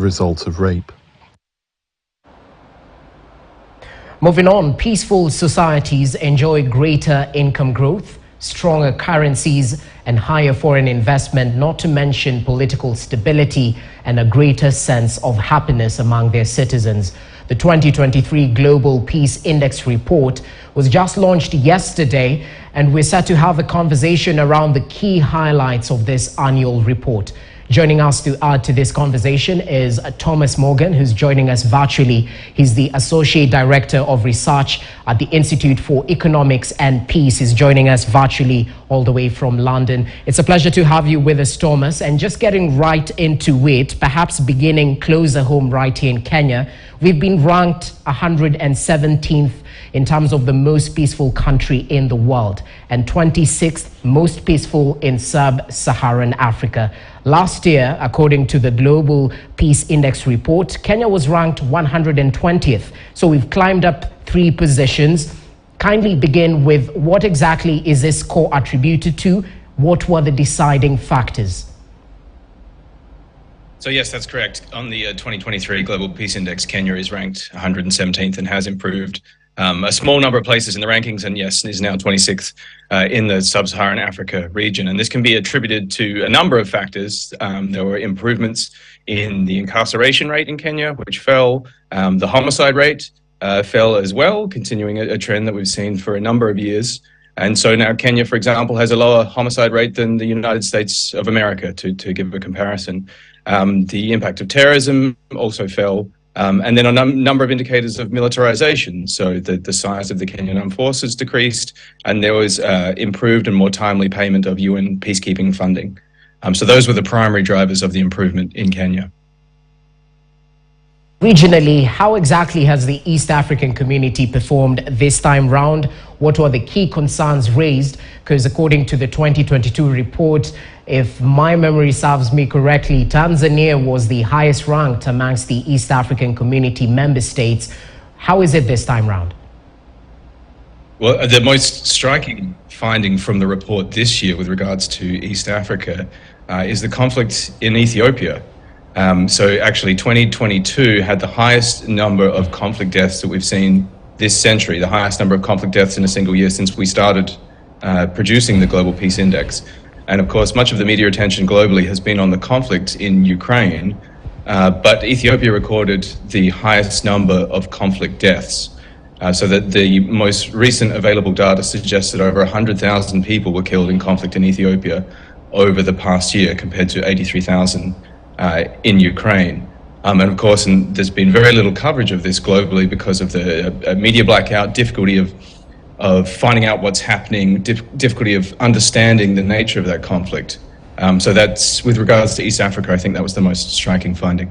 result of rape. Moving on, peaceful societies enjoy greater income growth, stronger currencies, and higher foreign investment, not to mention political stability and a greater sense of happiness among their citizens. The 2023 Global Peace Index report was just launched yesterday, and we're set to have a conversation around the key highlights of this annual report. Joining us to add to this conversation is Thomas Morgan, who's joining us virtually. He's the Associate Director of Research at the Institute for Economics and Peace. He's joining us virtually all the way from London. It's a pleasure to have you with us, Thomas. And just getting right into it, perhaps beginning closer home right here in Kenya, we've been ranked 117th in terms of the most peaceful country in the world and 26th most peaceful in sub-Saharan Africa. Last year, according to the Global Peace Index report, Kenya was ranked 120th. So we've climbed up 3 positions. Kindly begin with what exactly is this score attributed to? What were the deciding factors? So yes, that's correct. On the 2023 Global Peace Index, Kenya is ranked 117th and has improved a small number of places in the rankings, and yes, is now 26th in the sub-Saharan Africa region. And this can be attributed to a number of factors. There were improvements in the incarceration rate in Kenya, which fell. The homicide rate fell as well, continuing a trend that we've seen for a number of years. And so now Kenya, for example, has a lower homicide rate than the United States of America, to give a comparison. The impact of terrorism also fell. And then a number of indicators of militarization. So the size of the Kenyan armed forces decreased, and there was improved and more timely payment of UN peacekeeping funding. So those were the primary drivers of the improvement in Kenya. Regionally, how exactly has the East African community performed this time round? What were the key concerns raised? Because according to the 2022 report, if my memory serves me correctly, Tanzania was the highest ranked amongst the East African community member states. How is it this time round? Well, the most striking finding from the report this year with regards to East Africa is the conflict in Ethiopia. So actually 2022 had the highest number of conflict deaths that we've seen this century, the highest number of conflict deaths in a single year since we started producing the Global Peace Index. And of course, much of the media attention globally has been on the conflict in Ukraine, but Ethiopia recorded the highest number of conflict deaths. So that the most recent available data suggests that over 100,000 people were killed in conflict in Ethiopia over the past year, compared to 83,000 in Ukraine. And of course, there's been very little coverage of this globally because of the media blackout, difficulty of finding out what's happening, difficulty of understanding the nature of that conflict. So that's, with regards to East Africa, I think that was the most striking finding.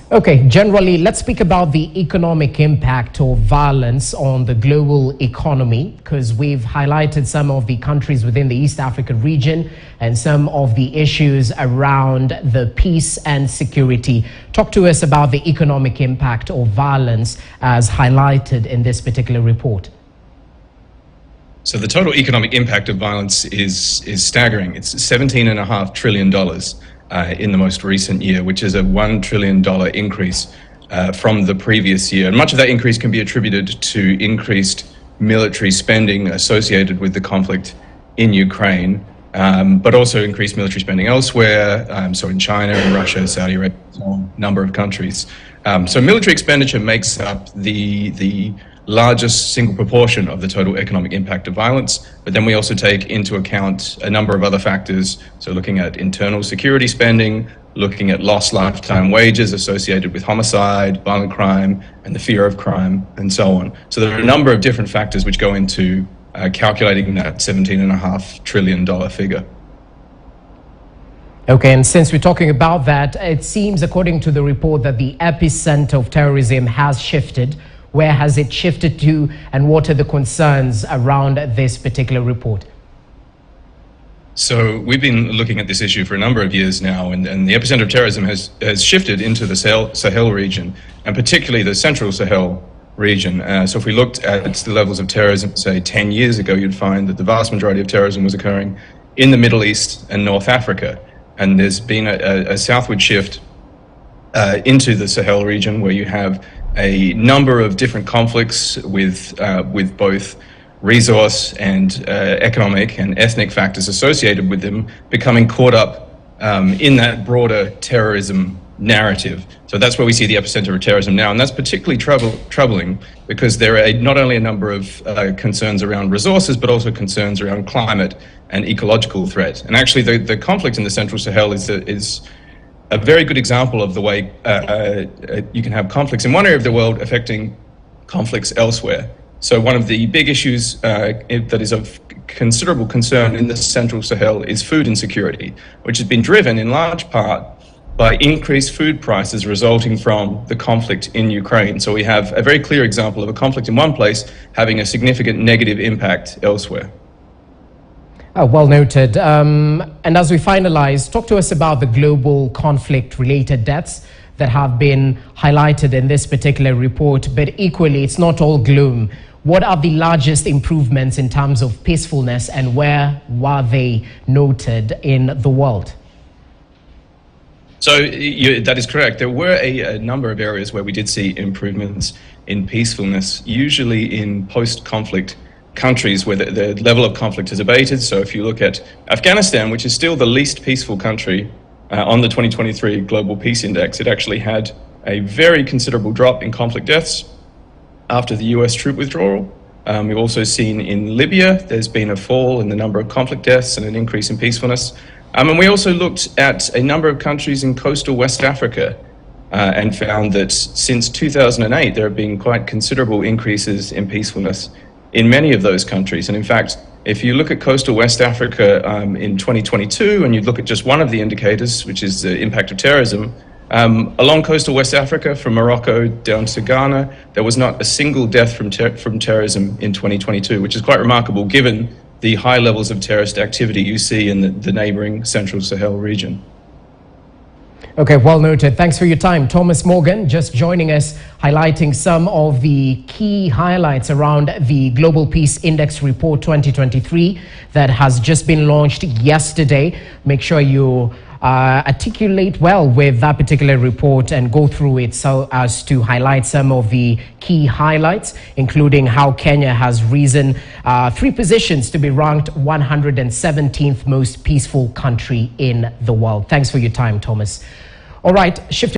Okay, generally, let's speak about the economic impact of violence on the global economy, because we've highlighted some of the countries within the East Africa region and some of the issues around the peace and security. Talk to us about the economic impact of violence as highlighted in this particular report. So the total economic impact of violence is staggering. It's $17.5 trillion. In the most recent year, which is a $1 trillion increase from the previous year. And much of that increase can be attributed to increased military spending associated with the conflict in Ukraine, but also increased military spending elsewhere, so in China and Russia, Saudi Arabia, a number of countries. So military expenditure makes up the largest single proportion of the total economic impact of violence, but then we also take into account a number of other factors. So looking at internal security spending, looking at lost lifetime wages associated with homicide, violent crime, and the fear of crime, and so on. So there are a number of different factors which go into calculating that $17.5 trillion figure. Okay, and since we're talking about that, it seems, according to the report, that the epicenter of terrorism has shifted. Where has it shifted to, and what are the concerns around this particular report? So we've been looking at this issue for a number of years now, and the epicenter of terrorism has shifted into the Sahel region, and particularly the central Sahel region. So if we looked at the levels of terrorism, say 10 years ago, you'd find that the vast majority of terrorism was occurring in the Middle East and North Africa. And there's been a southward shift into the Sahel region, where you have a number of different conflicts with both resource and economic and ethnic factors associated with them, becoming caught up in that broader terrorism narrative. So that's where we see the epicenter of terrorism now, and that's particularly troubling because there are not only a number of concerns around resources, but also concerns around climate and ecological threat. And actually, the conflict in the Central Sahel is a very good example of the way you can have conflicts in one area of the world affecting conflicts elsewhere. So one of the big issues that is of considerable concern in the Central Sahel is food insecurity, which has been driven in large part by increased food prices resulting from the conflict in Ukraine. So we have a very clear example of a conflict in one place having a significant negative impact elsewhere. Well noted. And as we finalize, talk to us about the global conflict-related deaths that have been highlighted in this particular report, but equally, it's not all gloom. What are the largest improvements in terms of peacefulness, and where were they noted in the world? So that is correct. There were a number of areas where we did see improvements in peacefulness, usually in post-conflict countries where the level of conflict has abated. So if you look at Afghanistan, which is still the least peaceful country on the 2023 Global Peace Index, it actually had a very considerable drop in conflict deaths after the US troop withdrawal. We've also seen in Libya, there's been a fall in the number of conflict deaths and an increase in peacefulness. And we also looked at a number of countries in coastal West Africa and found that since 2008, there have been quite considerable increases in peacefulness in many of those countries. And in fact, if you look at coastal West Africa in 2022, and you look at just one of the indicators, which is the impact of terrorism, along coastal West Africa, from Morocco down to Ghana, there was not a single death from terrorism in 2022, which is quite remarkable given the high levels of terrorist activity you see in the neighboring Central Sahel region. Okay, well noted. Thanks for your time. Thomas Morgan just joining us, highlighting some of the key highlights around the Global Peace Index Report 2023 that has just been launched yesterday. Make sure you articulate well with that particular report and go through it so as to highlight some of the key highlights, including how Kenya has risen 3 positions to be ranked 117th most peaceful country in the world. Thanks for your time, Thomas. All right, shifting